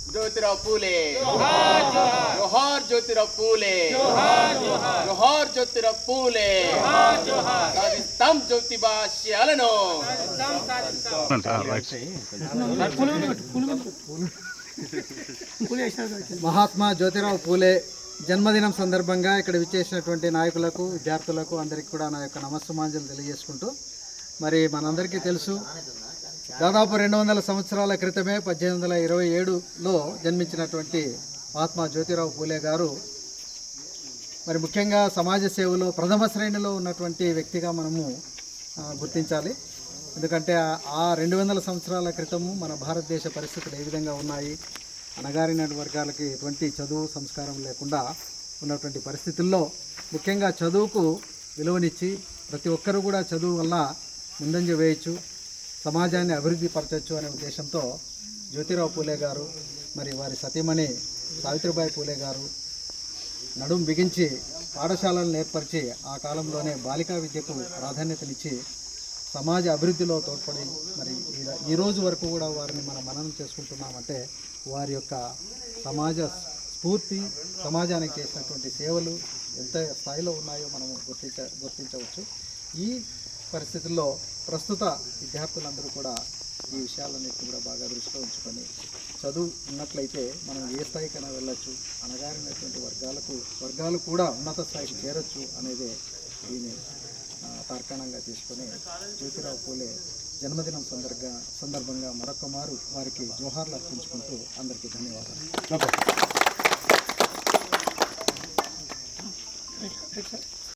ज्योतिराव फूले जोहार ज्योतिराव फूले जोहार ज्योतिराव फूले साधिस्तां ज्योतिबा श्यालनो మహాత్మా జ్యోతిరావు పూలే జన్మదినం సందర్భంగా ఇక్కడ విచ్చేసినటువంటి నాయకులకు విద్యార్థులకు అందరికీ కూడా నా యొక్క నమస్సుమాంజలు తెలియజేసుకుంటూ, మరి మనందరికీ తెలుసు దాదాపు 200 సంవత్సరాల క్రితమే 1827లో జన్మించినటువంటి మహాత్మా జ్యోతిరావు పూలే గారు మరి ముఖ్యంగా సమాజ సేవలో ప్రథమ శ్రేణిలో ఉన్నటువంటి వ్యక్తిగా మనము గుర్తించాలి. ఎందుకంటే ఆ 200 సంవత్సరాల క్రితము మన భారతదేశ పరిస్థితులు ఏ విధంగా ఉన్నాయి, అణగారిన వర్గాలకి ఎటువంటి చదువు సంస్కారం లేకుండా ఉన్నటువంటి పరిస్థితుల్లో ముఖ్యంగా చదువుకు విలువనిచ్చి ప్రతి ఒక్కరూ కూడా చదువు వల్ల ముందంజ వేయచ్చు, సమాజాన్ని అభివృద్ధి పరచవచ్చు అనే ఉద్దేశంతో జ్యోతిరావు పూలే గారు మరి వారి సతీమణి సావిత్రిబాయి పూలే గారు నడుం బిగించి పాఠశాలలను ఏర్పరిచి ఆ కాలంలోనే బాలికా విద్యకు ప్రాధాన్యతనిచ్చి సమాజ అభివృద్ధిలో తోడ్పడి మరి ఈ రోజు వరకు కూడా వారిని మనం మననం చేసుకుంటున్నామంటే వారి యొక్క సమాజ స్ఫూర్తి, సమాజానికి చేసినటువంటి సేవలు ఎంత స్థాయిలో ఉన్నాయో మనం గుర్తించవచ్చు. ఈ పరిస్థితుల్లో ప్రస్తుత విద్యార్థులందరూ కూడా ఈ విషయాలన్నింటినీ కూడా బాగా దృష్టిలో ఉంచుకొని చదువు ఉన్నట్లయితే మనం ఏ స్థాయికైనా వెళ్ళొచ్చు, అణగారినటువంటి వర్గాలు కూడా ఉన్నత స్థాయికి చేరొచ్చు అనేది దీన్ని తార్కాణంగా తీసుకొని జ్యోతిరావు పూలే జన్మదినం సందర్భంగా మరొక మారు వారికి జోహార్లు అర్పించుకుంటూ అందరికీ ధన్యవాదాలు.